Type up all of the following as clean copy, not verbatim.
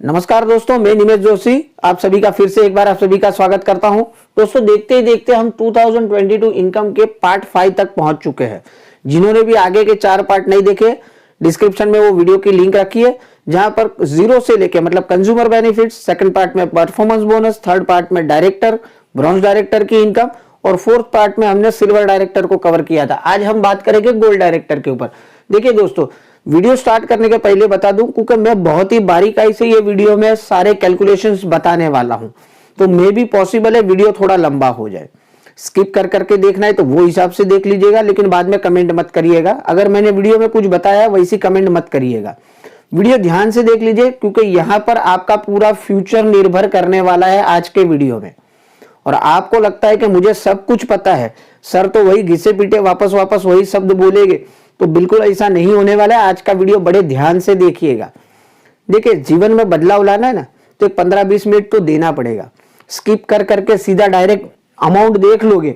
नमस्कार दोस्तों, मैं निमेश जोशी आप सभी का फिर से एक बार आप सभी का स्वागत करता हूं। दोस्तों देखते ही देखते हम 2022 इनकम के पार्ट 5 तक पहुंच चुके हैं। जिन्होंने भी आगे के 4 पार्ट नहीं देखे, डिस्क्रिप्शन में वो वीडियो की लिंक रखी है, जहां पर जीरो से लेके मतलब कंज्यूमर बेनिफिट्स, सेकंड पार्ट में परफॉर्मेंस बोनस, थर्ड पार्ट में डायरेक्टर, ब्रॉन्ज डायरेक्टर की इनकम और फोर्थ पार्ट में हमने सिल्वर डायरेक्टर को कवर किया था। आज हम बात करेंगे गोल्ड डायरेक्टर के ऊपर। देखिए दोस्तों, वीडियो स्टार्ट करने के पहले बता दूं, क्योंकि मैं बहुत ही बारीकाई से ये वीडियो में सारे कैलकुलेशंस बताने वाला हूं, तो मे भी पॉसिबल है वीडियो थोड़ा लंबा हो जाए। स्किप कर करके देखना है तो वो हिसाब से देख लीजिएगा, लेकिन बाद में कमेंट मत करिएगा। अगर मैंने वीडियो में कुछ बताया वैसी कमेंट मत करिएगा। वीडियो ध्यान से देख लीजिए, क्योंकि यहां पर आपका पूरा फ्यूचर निर्भर करने वाला है आज के वीडियो में। और आपको लगता है कि मुझे सब कुछ पता है, सर तो वही घिसे पीटे वापस वापस वही शब्द बोलेंगे, तो बिल्कुल ऐसा नहीं होने वाला है। आज का वीडियो बड़े ध्यान से देखिएगा। देखिए, जीवन में बदलाव लाना है ना, तो 15-20 मिनट तो देना पड़ेगा। स्किप कर करके सीधा डायरेक्ट अमाउंट देख लोगे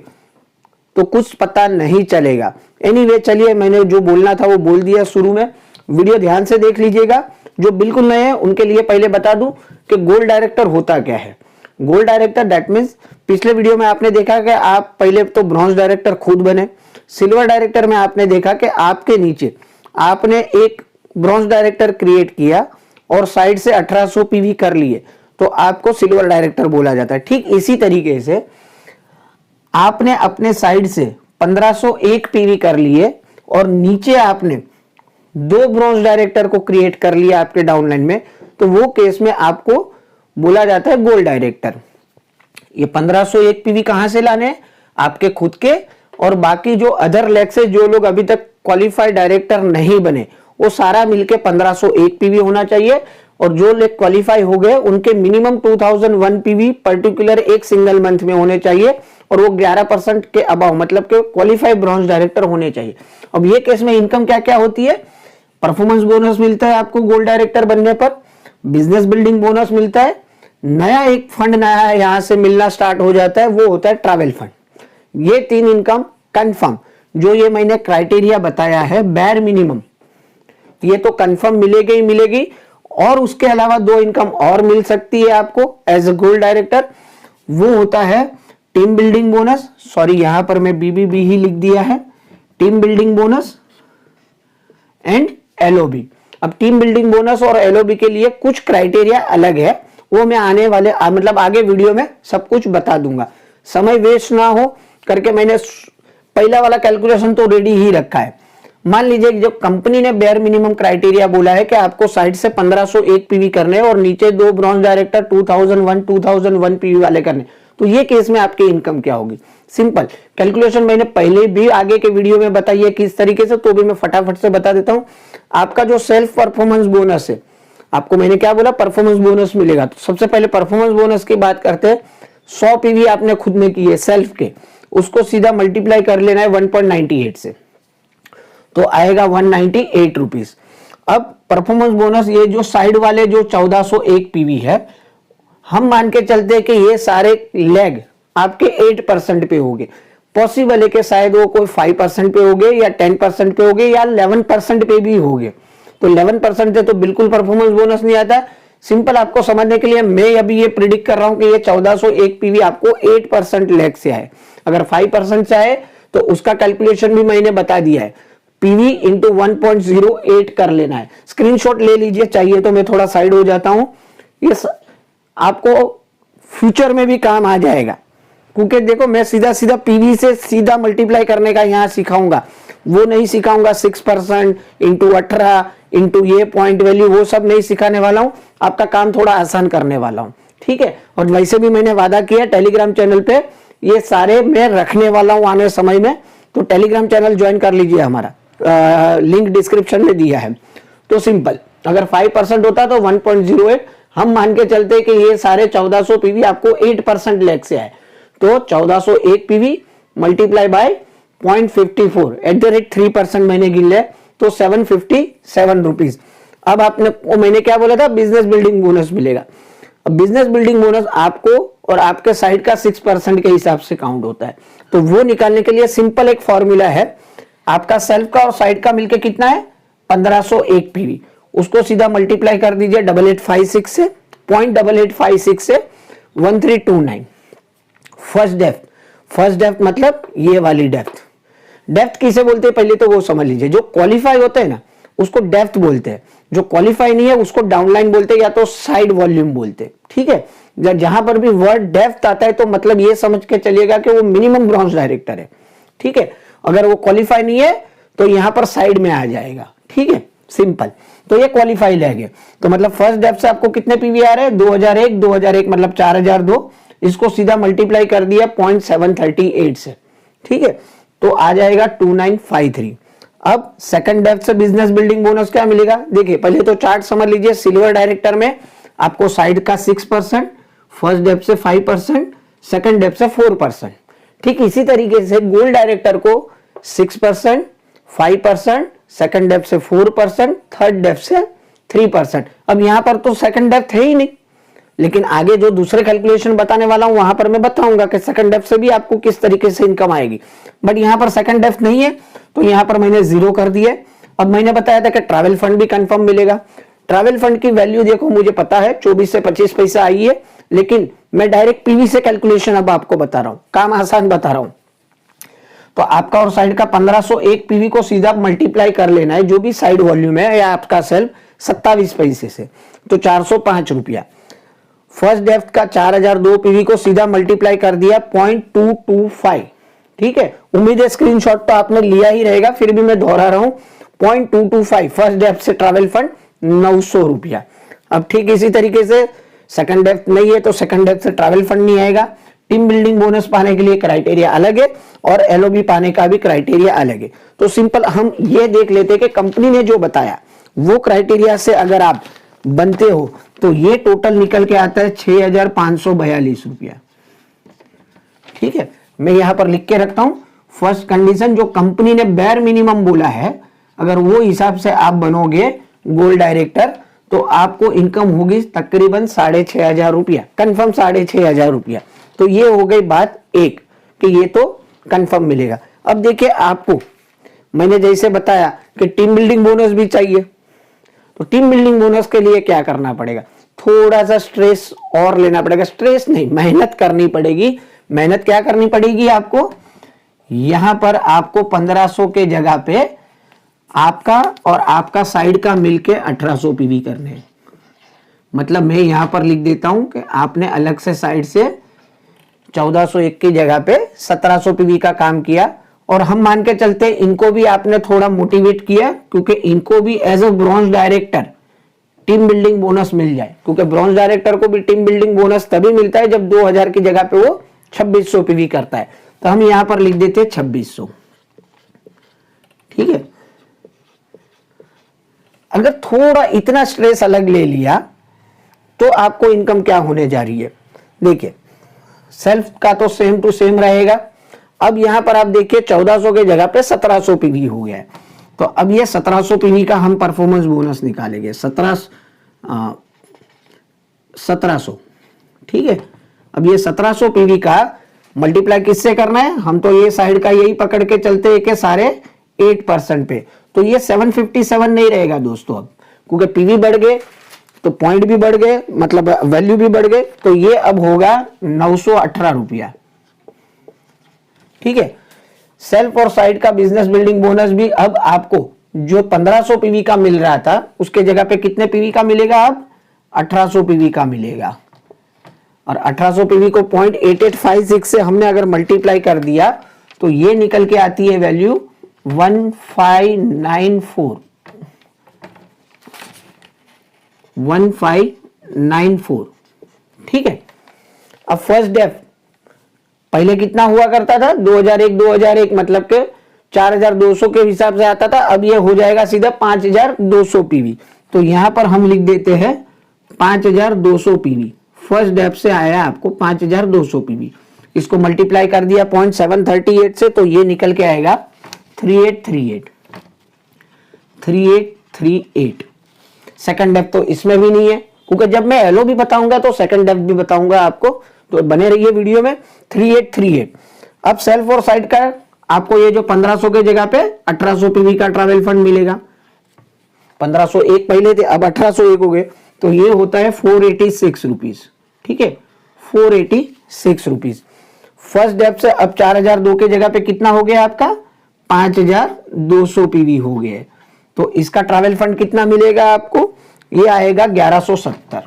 तो कुछ पता नहीं चलेगा। एनीवे, चलिए, मैंने जो बोलना था वो बोल दिया शुरू में। वीडियो ध्यान से देख लीजिएगा। जो बिल्कुल नए हैं उनके लिए पहले बता दूं कि गोल्ड डायरेक्टर होता क्या है। गोल्ड डायरेक्टर दैट मीन्स, पिछले वीडियो में आपने देखा कि आप पहले तो ब्रॉन्ज डायरेक्टर खुद बने। सिल्वर डायरेक्टर में आपने देखा कि आपके नीचे आपने एक ब्रॉन्ज डायरेक्टर क्रिएट किया और साइड से 1800 पीवी कर लिए, तो आपको सिल्वर डायरेक्टर बोला जाता है। ठीक इसी तरीके से आपने अपने साइड से 1501 पीवी कर लिए और नीचे आपने 2 ब्रॉन्ज डायरेक्टर को क्रिएट कर लिया आपके डाउनलाइन में, तो वो केस में आपको बोला जाता है गोल्ड डायरेक्टर। ये 1501 पीवी कहां से लाने हैं? आपके खुद के, और बाकी जो अदर लेग से जो लोग अभी तक क्वालिफाइड डायरेक्टर नहीं बने, वो सारा मिलके 1501 पीवी होना चाहिए। और जो लोग क्वालिफाई हो गए उनके मिनिमम 2001 पीवी पर्टिकुलर एक सिंगल मंथ में होने चाहिए, और वो 11% के अबाव मतलब के क्वालिफाइड ब्रॉन्ज डायरेक्टर होने चाहिए। अब ये केस में इनकम क्या क्या होती है? परफॉर्मेंस बोनस मिलता है आपको गोल्ड डायरेक्टर बनने पर, बिजनेस बिल्डिंग बोनस मिलता है, नया एक फंड नया यहां से मिलना स्टार्ट हो जाता है, वो होता है ट्रैवल फंड। ये 3 इनकम कंफर्म, जो ये मैंने क्राइटेरिया बताया है बैर मिनिमम, ये तो कंफर्म मिलेगी ही मिलेगी। और उसके अलावा 2 इनकम और मिल सकती है आपको एज ए गोल्ड डायरेक्टर। वो होता है टीम बिल्डिंग बोनस, सॉरी यहां पर मैं बीबीबी ही लिख दिया है, team building bonus and LOB. अब टीम बिल्डिंग बोनस और एलओबी के लिए कुछ क्राइटेरिया अलग है, वो मैं आने वाले मतलब आगे वीडियो में सब कुछ बता दूंगा। समय वेस्ट ना हो करके मैंने पहला वाला कैलकुलेशन तो रेडी ही रखा है। मान लीजिए जो कंपनी ने बेयर मिनिमम क्राइटेरिया बोला है कि आपको साइड से 1501 पीवी करने और नीचे 2 ब्रॉन्ज डायरेक्टर 2001 पीवी वाले करने, तो ये केस में आपकी इनकम क्या होगी? सिंपल कैलकुलेशन मैंने पहले भी आगे के वीडियो में बताई है किस तरीके से, तो भी मैं फटाफट से बता देता हूं। आपका जो सेल्फ परफॉर्मेंस बोनस है, आपको मैंने क्या बोला, परफॉर्मेंस बोनस मिलेगा। तो सबसे पहले परफॉर्मेंस बोनस की बात करते हैं। 100 पीवी आपने खुद में की है सेल्फ के, उसको सीधा मल्टीप्लाई कर लेना है 1.98 से, तो आएगा 198 रुपीज। अब परफॉर्मेंस बोनस ये जो साइड वाले जो 1401 पीवी है, हम मान के चलते हैं कि ये सारे लेग आपके 8% पे होंगे। पॉसिबल है कि शायद वो कोई 5% पे होंगे या 10% पे होंगे या 11% पे भी होंगे। तो 11% है तो बिल्कुल परफॉर्मेंस बोनस नहीं आता। सिंपल आपको समझने के लिए मैं अभी ये प्रिडिक्ट कर रहा हूं कि ये 1401 पीवी आपको 8% लेग से आए। अगर 5% से आए तो उसका कैलकुलेशन भी मैंने बता दिया है, पीवी इंटू 1.08 कर लेना है। स्क्रीनशॉट ले लीजिए, चाहिए तो मैं थोड़ा साइड हो जाता हूं। ये आपको फ्यूचर में भी काम आ जाएगा, क्योंकि देखो मैं सीधा सीधा पीवी से सीधा मल्टीप्लाई करने का यहां सिखाऊंगा, वो नहीं सिखाऊंगा 6% इंटू 18 इंटू ये पॉइंट वैल्यू, वो सब नहीं सिखाने वाला हूं। आपका काम थोड़ा आसान करने वाला हूं, ठीक है। और वैसे भी मैंने वादा किया टेलीग्राम चैनल पे ये सारे मैं रखने वाला हूं आने समय में, तो टेलीग्राम चैनल ज्वाइन कर लीजिए, हमारा लिंक डिस्क्रिप्शन में दिया है। तो सिंपल, अगर 5% होता तो 1.08, हम मान के चलते कि ये सारे 1400 पीवी आपको 8% लेग से आए, तो 1401 PV multiply by 0.54 at the rate 3% मैंने गिन लिया, तो 757 रुपीज। अब आपने मैंने क्या बोला था, बिजनेस बिल्डिंग बोनस मिलेगा। अब बिजनेस बिल्डिंग बोनस आपको और आपके साइड का 6% के हिसाब से काउंट होता है, तो वो निकालने के लिए सिंपल एक फॉर्मूला है। आपका सेल्फ का और साइड का मिलके कितना है, 1501 पीवी, उसको सीधा मल्टीप्लाई कर दीजिए 8856 से, 0.8856 से 1329। फर्स्ट डेप्थ मतलब ये वाली डेप्थ। डेप्थ किसे बोलते हैं पहले तो वो समझ लीजिए। जो क्वालिफाई होते हैं ना उसको डेप्थ बोलते हैं, जो क्वालिफाई नहीं है उसको डाउनलाइन बोलते हैं या तो साइड वॉल्यूम बोलते हैं। ठीक है, जहां पर भी वर्ड डेप्थ आता है तो मतलब ये समझ के चलिएगा कि वो मिनिमम ब्रॉन्ज डायरेक्टर है। ठीक है, अगर वो क्वालिफाई नहीं है तो यहां पर साइड में आ जाएगा। ठीक है, सिंपल। तो ये क्वालिफाई रहेगा। तो मतलब फर्स्ट डेप्थ से आपको कितने पीवी आ रहे हैं? 2001 मतलब 4002। इसको सीधा मल्टीप्लाई कर दिया 0.738 से। ठीक है, तो आ जाएगा 2953। अब सेकंड डेप्थ से बिजनेस बिल्डिंग बोनस क्या मिलेगा? देखिए पहले तो चार्ट समझ लीजिए। सिल्वर डायरेक्टर में आपको साइड का 6%, फर्स्ट डेप्थ से 5%, सेकंड डेप्थ से 4%। ठीक इसी तरीके से गोल्ड डायरेक्टर को 6%, 5%, सेकंड डेप्थ से 4%, थर्ड डेप्थ से 3%। अब यहां पर तो सेकंड डेप्थ है ही नहीं, लेकिन आगे जो दूसरे कैलकुलेशन बताने वाला हूं वहां पर मैं बताऊंगा कि सेकंड डेप्थ से भी आपको किस तरीके से इनकम आएगी। बट यहां पर सेकंड डेप्थ नहीं है तो यहां पर मैंने 0 कर दिया। अब मैंने बताया था कि ट्रैवल फंड भी कंफर्म मिलेगा। ट्रैवल फंड की वैल्यू देखो मुझे पता है 24 से 25 पैसा आई है, लेकिन मैं डायरेक्ट पीवी से कैलकुलेशन अब आपको बता रहा हूं, काम आसान बता रहा हूं। तो आपका और साइड का 1501 पीवी को सीधा मल्टीप्लाई कर लेना है, जो भी साइड वॉल्यूम है या आपका सेल्फ 27 पैसे से, तो 405 रुपया। फर्स्ट डेप्थ का 4002 पीवी को सीधा मल्टीप्लाई कर दिया 0.225। ठीक है, उम्मीद है स्क्रीनशॉट तो आपने लिया ही रहेगा, फिर भी मैं दोहरा रहा हूं 0.225 फर्स्ट डेप्थ से ट्रैवल फंड 900 रुपया। अब ठीक इसी तरीके से सेकंड डेप्थ नहीं है तो सेकंड डेप्थ से ट्रैवल फंड नहीं आएगा। टीम बिल्डिंग बोनस पाने के लिए क्राइटेरिया अलग है और एलओबी पाने का भी क्राइटेरिया अलग है। तो सिंपल हम ये देख लेते हैं कि कंपनी ने जो बताया वो क्राइटेरिया से अगर आप बनते हो तो ये टोटल निकल के आता है 6542 रुपया। ठीक है, मैं यहां पर लिख के रखता हूं। फर्स्ट कंडीशन जो कंपनी ने बेयर मिनिमम बोला है, अगर वो हिसाब से आप बनोगे गोल्ड डायरेक्टर तो आपको इनकम होगी तकरीबन 6500 रुपया, कंफर्म 6500 रुपया। तो ये हो गई बात एक कि ये तो कंफर्म मिलेगा। अब देखिए आपको मैंने जैसे बताया कि टीम बिल्डिंग बोनस भी चाहिए, तो टीम बिल्डिंग बोनस के लिए क्या करना पड़ेगा? थोड़ा सा स्ट्रेस और लेना पड़ेगा। स्ट्रेस नहीं, मेहनत करनी पड़ेगी। मेहनत क्या करनी पड़ेगी आपको? यहां पर आपको 1500 के जगह पे आपका और आपका साइड का मिलके 1800 पीवी करने हैं। मतलब मैं यहां पर लिख देता हूं कि आपने अलग से साइड से 1401 की जगह पे 1700 पीवी का काम किया, और हम मान के चलते इनको भी आपने थोड़ा मोटिवेट किया क्योंकि इनको भी as a bronze director team building bonus मिल जाए, क्योंकि ब्रॉन्ज डायरेक्टर को भी टीम बिल्डिंग बोनस तभी मिलता है जब 2000 की जगह पे वो 2600 पीवी करता है। तो हम यहां पर लिख देते 2600। ठीक है, अगर थोड़ा इतना स्ट्रेस अलग ले लिया तो आपको इनकम क्या होने जा रही है? देखिए सेल्फ का तो सेम टू सेम रहेगा। अब यहां पर आप देखिए 1400 के जगह पे 1700 पीवी हो गया है। तो अब ये 1700 पीवी का हम परफॉर्मेंस बोनस निकालेंगे 1700। ठीक है, अब ये 1700 पीवी का मल्टीप्लाई किससे करना है? हम तो ये साइड का यही पकड़ के चलते हैं कि सारे 8% पे, तो ये 757 नहीं रहेगा दोस्तों अब, क्योंकि पीवी बढ़ गए तो पॉइंट भी बढ़ गए, मतलब वैल्यू भी बढ़ गए, तो ये अब होगा 918 रुपया। ठीक है, सेल्फ और साइड का बिजनेस बिल्डिंग बोनस भी अब आपको जो 1500 पीवी का मिल रहा था उसके जगह पे कितने पीवी का मिलेगा? अब 1800 पीवी का मिलेगा। और 1800 पीवी को 0.8856 से हमने अगर मल्टीप्लाई कर दिया तो ये निकल के आती है वैल्यू 1594। ठीक है, अब फर्स्ट डेप्थ पहले कितना हुआ करता था? 2001 मतलब के 4200 के हिसाब से आता था, अब ये हो जाएगा सीधा 5200 पीवी। तो यहां पर हम लिख देते हैं 5200 पीवी। फर्स्ट डेप्थ से आया आपको 5200 पीवी, इसको मल्टीप्लाई कर दिया 0.738 से, तो ये निकल के आएगा 3838। सेकंड डेप्थ तो इसमें भी नहीं है, क्योंकि जब मैं एलओ भी बताऊंगा तो सेकंड डेप्थ भी बताऊंगा आपको, तो बने रहिए वीडियो में। 3838। अब सेल्फ और साइड का आपको ये जो 1500 के जगह पे 1800 पीवी का ट्रैवल फंड मिलेगा। 1501 पहले थे, अब 1801 हो गए, तो ये होता है 486 रुपीज। ठीक है, 486 रुपीज। फर्स्ट डेप्थ से अब 4002 के जगह पे कितना हो गया आपका, 5200 पीवी हो गया। तो इसका ट्रैवल फंड कितना मिलेगा आपको, ये आएगा 1170।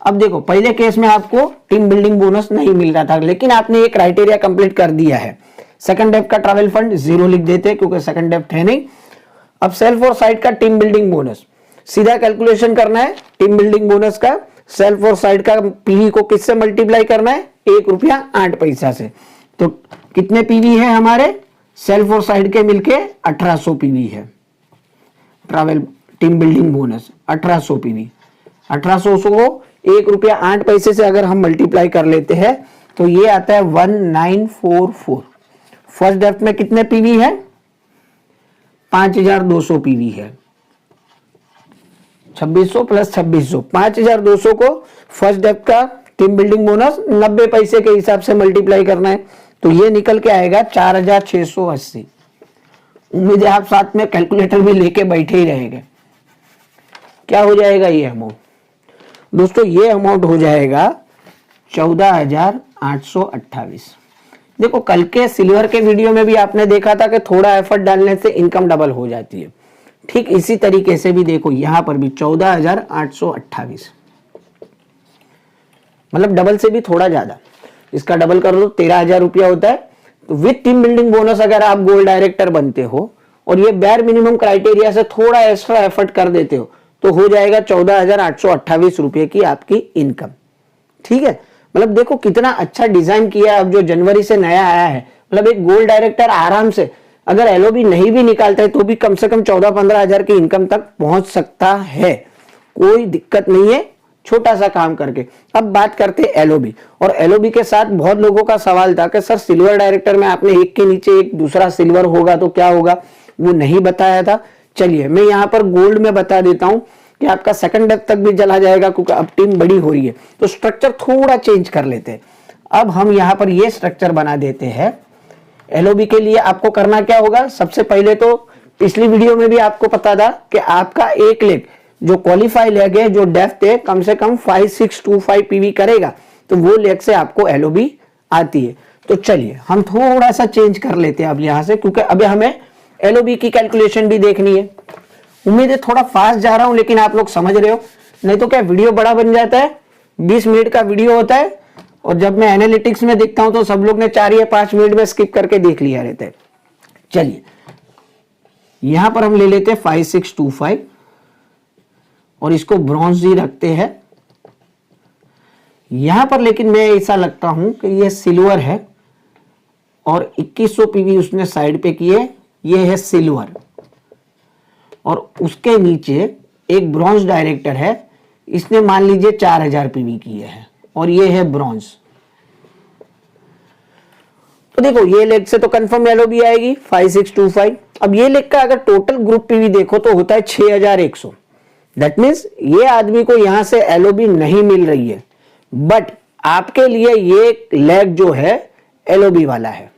अब देखो, पहले केस में आपको टीम बिल्डिंग बोनस नहीं मिल रहा था, लेकिन आपने ये क्राइटेरिया कंप्लीट कर दिया है। सेकंड डेप्थ का ट्रैवल फंड 0 लिख देते हैं क्योंकि सेकंड डेप्थ है नहीं। अब सेल्फ और साइड का टीम बिल्डिंग बोनस सीधा कैलकुलेशन करना है। टीम बिल्डिंग बोनस का सेल्फ और साइड का पीवी को किससे मल्टीप्लाई करना है, 1 रुपया 8 पैसा से। तो कितने पीवी है हमारे, सेल्फ और साइड के मिलके 1800 पीवी है। Travel team building bonus 1800 PV, 1800 को 1 रुपया 8 पैसे से अगर हम मल्टीप्लाई कर लेते हैं तो ये आता है 1944। फर्स्ट डेप्थ में कितने पीवी है, 5200 पीवी है। 2600 प्लस 2600, 5200 को फर्स्ट डेप्थ का टीम बिल्डिंग बोनस 90 पैसे के हिसाब से मल्टीप्लाई करना है, तो ये निकल के आएगा 4680। उम्मीद है आप साथ में कैलकुलेटर भी लेके बैठे ही रहेंगे। क्या हो जाएगा ये अमाउंट दोस्तों, ये अमाउंट हो जाएगा 14,828। देखो, कल के सिल्वर के वीडियो में भी आपने देखा था कि थोड़ा एफर्ट डालने से इनकम डबल हो जाती है। ठीक इसी तरीके से भी देखो यहां पर भी 14,828, मतलब डबल से भी थोड़ा ज्यादा। इसका डबल कर दो 13,000 रुपया होता है। तो विद टीम बिल्डिंग बोनस अगर आप गोल्ड डायरेक्टर बनते हो और ये बेयर मिनिमम क्राइटेरिया से थोड़ा एक्स्ट्रा एफर्ट कर देते हो तो हो जाएगा 14,828 रुपए की आपकी इनकम। ठीक है, मतलब देखो कितना अच्छा डिजाइन किया है। अब जो जनवरी से नया आया है, मतलब एक गोल्ड डायरेक्टर आराम से अगर एलओबी नहीं भी निकालता है तो भी कम से कम 14-15 हजार की इनकम तक पहुंच सकता है, कोई दिक्कत नहीं है छोटा सा काम करके। अब बात करते हैं एलओबी, और एलओबी के साथ बहुत लोगों का सवाल था कि सर सिल्वर डायरेक्टर में आपने एक के नीचे एक दूसरा सिल्वर होगा तो क्या होगा, वो नहीं बताया था। चलिए मैं यहाँ पर गोल्ड में बता देता हूं कि आपका सेकंड डेप्थ तक भी चला जाएगा क्योंकि अब टीम बड़ी हो रही है, तो स्ट्रक्चर थोड़ा चेंज कर लेते हैं। अब हम यहाँ पर ये स्ट्रक्चर बना देते हैं। एलओबी के लिए आपको करना क्या होगा, सबसे पहले तो पिछली वीडियो में भी आपको पता था कि आपका एक लेग जो क्वालिफाई लेग है, जो डेप्थ है कम से कम 5625 पीवी करेगा, तो वो लेग से आपको एलओबी आती है। तो चलिए हम थोड़ा सा चेंज कर लेते हैं अब यहां से, क्योंकि अभी हमें एलओबी की कैलकुलेशन भी देखनी है। उम्मीद है थोड़ा फास्ट जा रहा हूं लेकिन आप लोग समझ रहे हो, नहीं तो क्या वीडियो बड़ा बन जाता है, 20 मिनट का वीडियो होता है और जब मैं एनालिटिक्स में देखता हूं तो सब लोग ने 4 या 5 मिनट में स्किप करके देख लिया रहता है। चलिए यहां पर हम ले लेते हैं 5625 और इसको ब्रॉन्ज ही रखते हैं यहां पर। लेकिन मैं ऐसा लगता हूं कि ये सिल्वर है और 2100 पीवी उसने साइड पे किए, ये है सिल्वर, और उसके नीचे एक ब्रॉन्ज डायरेक्टर है, इसने मान लीजिए 4000 पीवी किए हैं और ये है ब्रॉन्ज। तो देखो ये लेग से तो कंफर्म एलओबी आएगी 5625। अब ये लेग का अगर टोटल ग्रुप पीवी देखो तो होता है 6100। दैट मीन्स ये आदमी को यहां से एलओबी नहीं मिल रही है, बट आपके लिए ये लेग जो है एलओबी वाला है,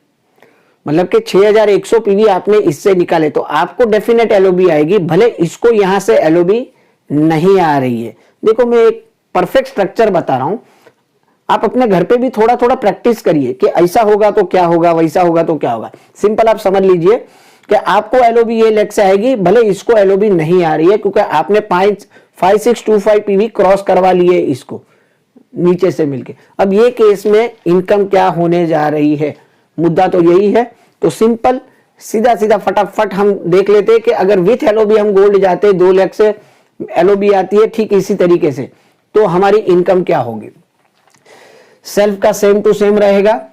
मतलब कि 6100 पीवी आपने इससे निकाले तो आपको डेफिनेट एलओबी आएगी, भले इसको यहां से एलओबी नहीं आ रही है। देखो मैं एक परफेक्ट स्ट्रक्चर बता रहा हूं, आप अपने घर पे भी थोड़ा थोड़ा प्रैक्टिस करिए कि ऐसा होगा तो क्या होगा, वैसा होगा तो क्या होगा। सिंपल आप समझ लीजिए कि आपको एलओबी ये लेग से आएगी, भले इसको एलओबी नहीं आ रही है क्योंकि आपने 5625 पीवी क्रॉस करवा लिए इसको नीचे से मिलके। अब ये केस में इनकम क्या होने जा रही है, मुद्दा तो यही है। तो सिंपल सीधा सीधा फटाफट हम देख लेते हैं कि अगर विथ एलओबी हम गोल्ड जाते 2 लाख से एलओबी आती है ठीक इसी तरीके से, तो हमारी इनकम क्या होगी। सेल्फ का सेम टू सेम रहेगा,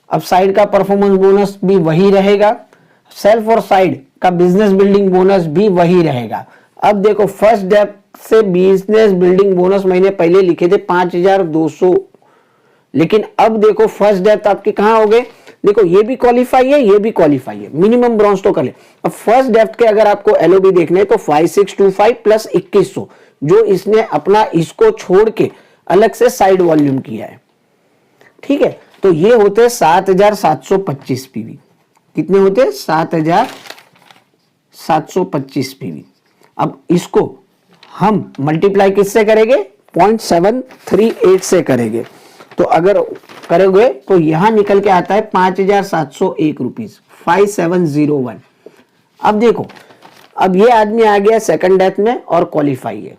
अब साइड का परफॉर्मेंस बोनस भी वही रहेगा, सेल्फ और साइड का बिजनेस बिल्डिंग बोनस भी वही रहेगा। अब देखो फर्स्ट डेप्थ से बिजनेस बिल्डिंग बोनस मैंने पहले लिखे थे 5200, लेकिन अब देखो फर्स्ट डेप्थ आपके कहां हो गए, देखो ये भी क्वालिफाई है, ये भी क्वालिफाई है, मिनिमम ब्रॉन्ज तो कर ले। अब फर्स्ट डेप्थ के अगर आपको एलओबी देखने तो 5625 प्लस 2100 जो इसने अपना इसको छोड़ के अलग से साइड वॉल्यूम किया है, ठीक है। तो ये होते हैं 7725 पीवी। कितने होते हैं 7725 पीवी। अब इसको हम मल्टीप्लाई किससे करेंगे, 0.738 से करेंगे। तो अगर करोगे तो यहां निकल के आता है 5,701 रुपीज, 5701। अब देखो, अब ये आदमी आ गया सेकंड डेथ में और क्वालिफाई है,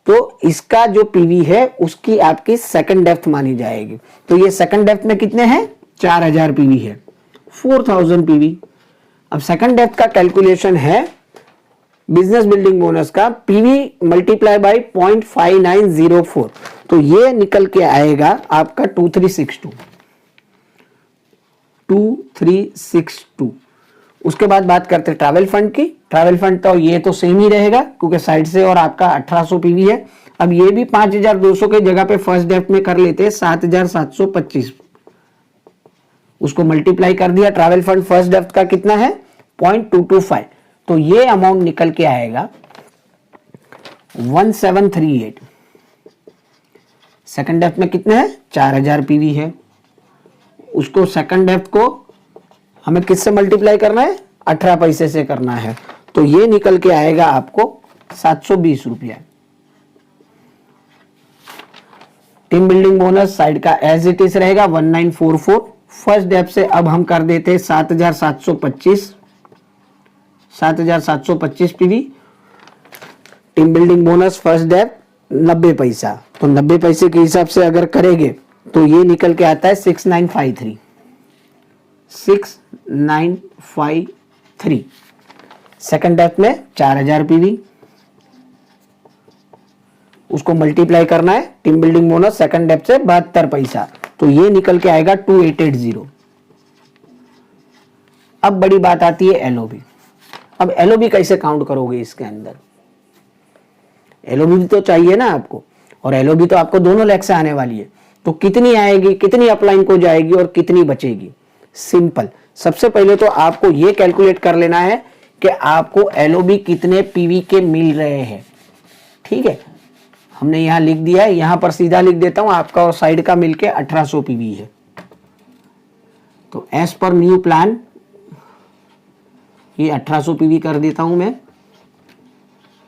तो इसका जो पीवी है उसकी आपकी सेकंड डेप्थ मानी जाएगी। तो ये सेकंड डेप्थ में कितने हैं, 4000 पीवी है, 4000 पीवी। अब सेकंड डेप्थ का कैलकुलेशन है बिजनेस बिल्डिंग बोनस का, पीवी मल्टीप्लाई बाय 0.5904, तो ये निकल के आएगा आपका 2362। उसके बाद बात करते हैं ट्रैवल फंड की। ट्रैवल फंड तो ये तो सेम ही रहेगा क्योंकि साइड से और आपका 1800 पीवी है। अब ये भी 5200 के जगह पे फर्स्ट डेप्थ में कर लेते हैं 7725, उसको मल्टीप्लाई कर दिया। ट्रैवल फंड फर्स्ट डेप्थ का कितना है, 0.225, तो ये अमाउंट निकल के आएगा 1738। सेकंड डेप्थ में कितने हैं, 4000 पीवी है, उसको सेकंड डेप्थ को हमें किससे मल्टीप्लाई करना है, 18 पैसे से करना है, तो ये निकल के आएगा आपको 720 रुपया। टीम बिल्डिंग बोनस साइड का एज इट इज रहेगा 1944। फर्स्ट डेप्थ से अब हम कर देते हैं 7725 PV. Team building bonus first depth 90 पैसा, तो 90 पैसे के हिसाब से अगर करेंगे तो ये निकल के आता है 6953। सेकंड डेप्थ में 4000 पीवी, उसको मल्टीप्लाई करना है। Team building bonus second depth से 72 पैसा, तो ये निकल के आएगा 2880। अब बड़ी बात आती है एलओबी। अब एलओबी कैसे काउंट करोगे इसके अंदर, एलओबी भी तो चाहिए ना आपको, और एलओबी तो आपको दोनों लेग से आने वाली है, तो कितनी आएगी, कितनी अपलाइन को जाएगी और कितनी बचेगी। सिंपल, सबसे पहले तो आपको ये कैलकुलेट कर लेना है कि आपको एलओबी कितने पीवी के मिल रहे हैं। ठीक है, हमने यहां लिख दिया है, यहां पर सीधा लिख देता हूं, आपका और साइड का मिलके 1800 पीवी है। तो एज पर न्यू प्लान ये 1800 पीवी कर देता हूं मैं।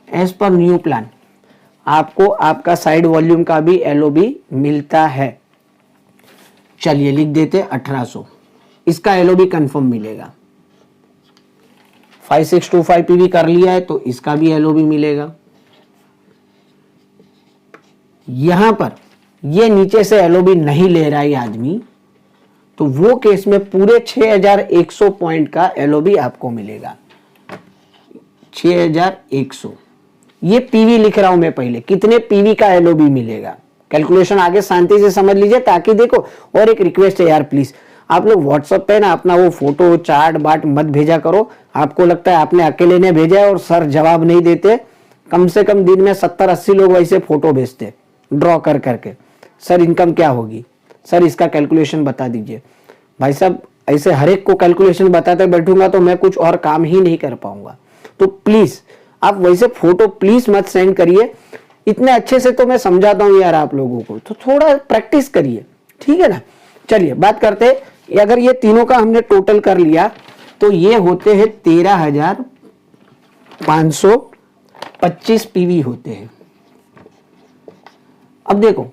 एज पर न्यू प्लान आपको आपका साइड वॉल्यूम का भी एलओबी मिलता है। चलिए लिख देते 1800, इसका एलओबी कंफर्म मिलेगा। 5625 पीवी कर लिया है तो इसका भी एलओबी मिलेगा। यहां पर ये नीचे से एलओबी नहीं ले रहा है आदमी, तो वो केस में पूरे 6100 पॉइंट का एलओबी आपको मिलेगा। 6100 ये पीवी लिख रहा हूं मैं, पहले कितने पीवी का एलओबी मिलेगा। कैलकुलेशन आगे शांति से समझ लीजिए, ताकि देखो, और एक रिक्वेस्ट है यार, प्लीज आप लोग व्हाट्सएप पे ना अपना वो फोटो चार्ट बाट मत भेजा करो। आपको लगता है आपने अकेले ने भेजा है और सर जवाब नहीं देते। कम से कम दिन में 70-80 लोग वैसे फोटो भेजते ड्रॉ कर करके, सर इनकम क्या होगी, सर इसका कैलकुलेशन बता दीजिए। भाई साहब ऐसे हर एक को कैलकुलेशन बताते बैठूंगा तो मैं कुछ और काम ही नहीं कर पाऊंगा। तो प्लीज आप वैसे फोटो प्लीज मत सेंड करिए। इतने अच्छे से तो मैं समझाता हूं यार आप लोगों को, तो थोड़ा प्रैक्टिस करिए, ठीक है ना। चलिए बात करते हैं, अगर ये तीनों का हमने टोटल कर लिया तो ये होते हैं 13,525 पीवी होते हैं। अब देखो,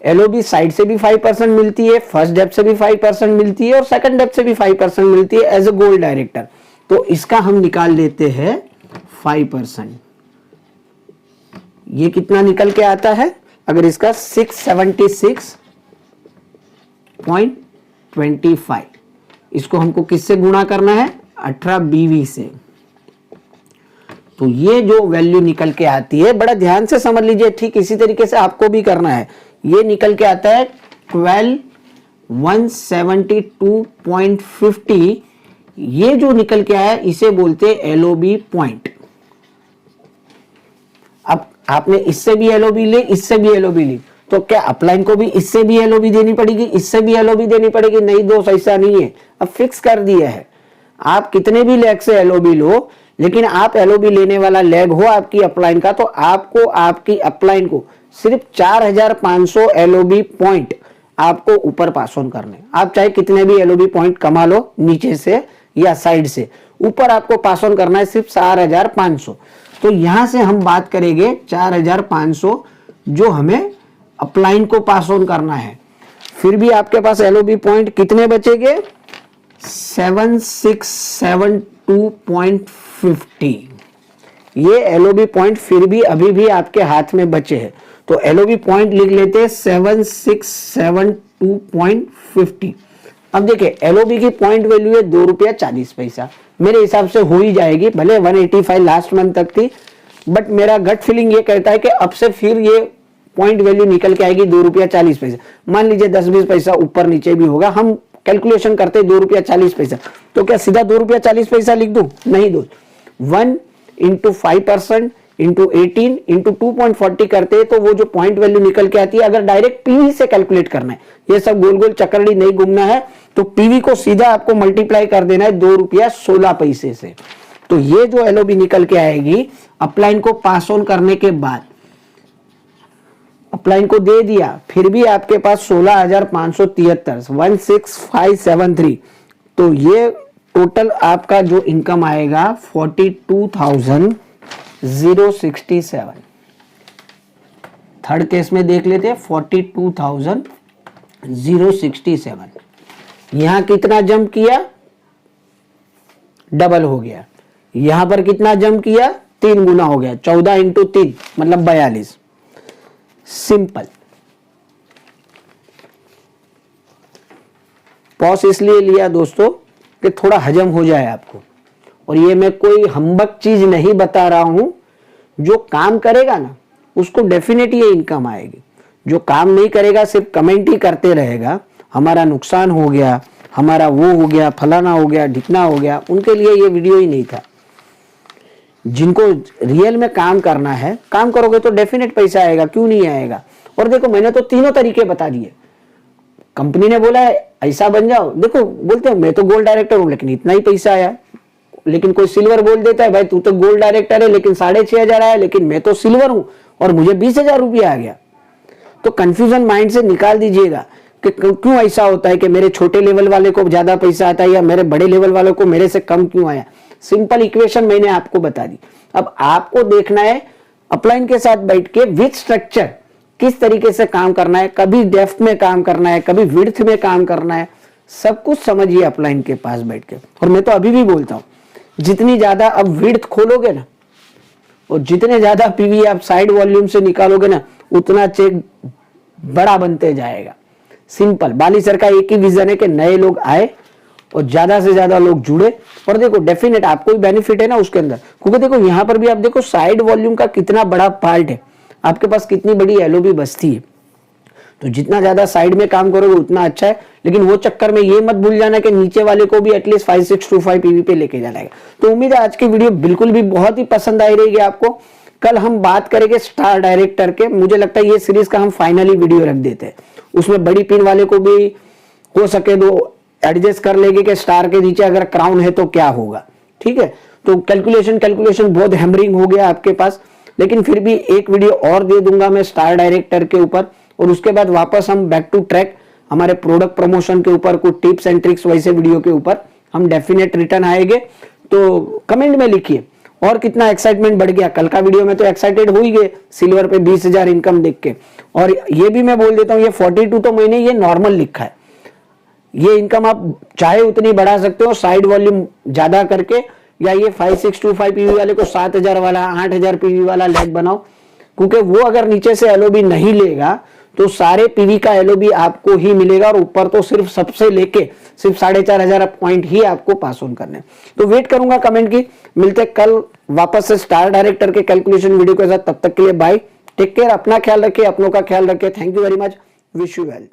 एलओबी साइड से भी 5% मिलती है, फर्स्ट डेप्थ से भी 5% मिलती है और सेकंड डेप्थ से भी 5% मिलती है एज ए गोल्ड डायरेक्टर। तो इसका हम निकाल लेते हैं 5%। ये कितना निकल के आता है, अगर इसका 676.25, इसको हमको किससे गुणा करना है, 18 बीवी से। तो ये जो वैल्यू निकल के आती है, बड़ा ध्यान से समझ लीजिए, ठीक इसी तरीके से आपको भी करना है। ये निकल के आता है 12172.50। ये जो निकल के आया इसे बोलते हैं एलओबी पॉइंट। अब आपने इससे भी एलओबी ली, इससे भी एलओबी ली, तो क्या अपलाइन को भी इससे भी एलओबी देनी पड़ेगी, इससे भी एलओबी देनी पड़ेगी? नहीं दोस्त, ऐसा नहीं है। अब फिक्स कर दिया है, आप कितने भी लेग से एलओबी लो, लेकिन आप एलओबी लेने वाला लेग हो आपकी अपलाइन का, तो आपको आपकी अपलाइन को सिर्फ 4500 एलओबी पॉइंट आपको ऊपर पास ऑन करने। आप चाहे कितने भी एलओबी पॉइंट कमा लो नीचे से या साइड से, ऊपर आपको पास ऑन करना है सिर्फ 4500। तो यहां से हम बात करेंगे 4500 जो हमें अपलाइन को पास ऑन करना है। फिर भी आपके पास एलओबी पॉइंट कितने बचेंगे? 7672.50। ये एलओबी पॉइंट फिर भी अभी भी आपके हाथ में बचे हैं, तो एलओबी पॉइंट लिख लेते हैं 7672.50। अब देखिए एलओबी की पॉइंट वैल्यू है ₹2.40। मेरे हिसाब से हो ही जाएगी, भले 185 लास्ट मंथ तक थी, बट मेरा गट फीलिंग ये कहता है कि अब से फिर ये पॉइंट वैल्यू निकल के आएगी ₹2.40। मान लीजिए 10-20 पैसा ऊपर नीचे भी होगा, हम कैलकुलेशन करते ₹2.40, तो क्या सीधा ₹2.40 लिख दूं? नहीं दोस्त, 1 × 5% × 18 × 2.40 करते हैं तो वो जो पॉइंट वैल्यू निकल के आती है। अगर डायरेक्ट पीवी से कैलकुलेट करना है, ये सब गोल गोल चक्करड़ी नहीं घूमना है, तो पीवी को सीधा आपको मल्टीप्लाई कर देना है ₹2.16 से। तो ये जो एलओबी निकल के आएगी अपलाइन को पास ऑन करने के बाद, अपलाइन को दे दिया, फिर भी आपके पास 16,573 16573, तो ये टोटल आपका जो इनकम आएगा 42,067। थर्ड केस में देख लेते हैं 42,067। यहां कितना जंप किया? डबल हो गया। यहां पर कितना जंप किया? 3 गुना हो गया। 14 × 3 मतलब 42। सिंपल। पॉज इसलिए लिया दोस्तों कि थोड़ा हजम हो जाए आपको, और ये मैं कोई हम्बक चीज नहीं बता रहा हूं। जो काम करेगा ना उसको डेफिनेटली ये इनकम आएगी। जो काम नहीं करेगा, सिर्फ कमेंट ही करते रहेगा, हमारा नुकसान हो गया, हमारा वो हो गया, फलाना हो गया, ढिकना हो गया, उनके लिए ये वीडियो ही नहीं था। जिनको रियल में काम करना है, काम करोगे तो डेफिनेट पैसा आएगा, क्यों नहीं आएगा। और देखो मैंने तो तीनों तरीके बता दिए। कंपनी ने बोला है ऐसा बन जाओ, देखो बोलते हैं मैं तो गोल्ड डायरेक्टर हूं लेकिन इतना ही पैसा आया, लेकिन कोई सिल्वर बोल देता है भाई तू तो गोल्ड डायरेक्टर है लेकिन 6,500 आया, लेकिन मैं तो सिल्वर हूं और मुझे 20,000 रुपया आ गया। तो कंफ्यूजन माइंड से निकाल दीजिएगा कि क्यों ऐसा होता है कि मेरे छोटे लेवल वाले को ज्यादा पैसा आता है या मेरे बड़े लेवल वाले को मेरे से कम क्यों आया। सिंपल इक्वेशन मैंने आपको बता दी। अब आपको देखना है अपलाइन के साथ बैठ के विथ स्ट्रक्चर किस तरीके से काम करना है, कभी डेप्थ में काम करना है, कभी विड्थ में काम करना है, सब कुछ समझिए अपलाइन के पास बैठ के। और मैं तो अभी भी बोलता हूं, जितनी ज्यादा अब विड्थ खोलोगे ना और जितने ज्यादा पीवी आप साइड वॉल्यूम से निकालोगे ना, उतना चेक बड़ा बनते जाएगा। सिंपल। बाली सर का एक ही विजन है कि नए लोग आए और ज्यादा से ज्यादा लोग जुड़े, और देखो डेफिनेट आपको भी बेनिफिट है ना उसके अंदर, क्योंकि देखो यहां पर भी आप देखो साइड वॉल्यूम का कितना बड़ा पार्ट है, आपके पास कितनी बड़ी एलओबी बचती है। तो जितना ज्यादा साइड में काम करोगे उतना अच्छा है, लेकिन वो चक्कर में ये मत भूल जाना कि नीचे वाले को भी एटलीस्ट 5625 पीवी पे लेके जाना है। तो उम्मीद है आज की वीडियो बिल्कुल भी बहुत ही पसंद आई रहेगी आपको। कल हम बात करेंगे स्टार डायरेक्टर के। मुझे लगता है ये सीरीज का हम फाइनली वीडियो रख देते हैं, उसमें बड़ी पिन वाले को भी हो सके तो एडजस्ट कर लेंगे कि स्टार के नीचे अगर क्राउन है तो क्या होगा। ठीक है, तो कैलकुलेशन बहुत हैमरिंग हो गया आपके पास, लेकिन फिर भी एक वीडियो और दे दूंगा मैं स्टार डायरेक्टर के ऊपर, और उसके बाद वापस हम बैक टू ट्रैक हमारे प्रोडक्ट प्रमोशन के ऊपर, कुछ टिप्स एंड ट्रिक्स वैसे वीडियो के ऊपर हम डेफिनेट रिटर्न आएंगे। तो कमेंट में लिखिए और कितना एक्साइटमेंट बढ़ गया। कल का वीडियो में तो एक्साइटेड हो ही गए सिल्वर पे 20,000 इनकम देख के। और ये भी मैं बोल देता हूँ, ये 42 तो मैंने ये नॉर्मल लिखा है, ये इनकम आप चाहे उतनी बढ़ा सकते हो साइड वॉल्यूम ज्यादा करके, या ये 5625 पीवी वाले को 7,000 वाला 8,000 पीवी वाला लेग बनाओ, क्योंकि वो अगर नीचे से एलओबी नहीं लेगा तो सारे पीवी का एलओबी आपको ही मिलेगा, और ऊपर तो सिर्फ सबसे लेके सिर्फ 4,500 पॉइंट ही आपको पास ऑन करने। तो वेट करूंगा कमेंट की। मिलते कल वापस से स्टार डायरेक्टर के कैलकुलेशन वीडियो के साथ। तब तक के लिए बाय, टेक केयर, अपना ख्याल रखिए, अपनों का ख्याल रखिए। Thank you very much, wish you well.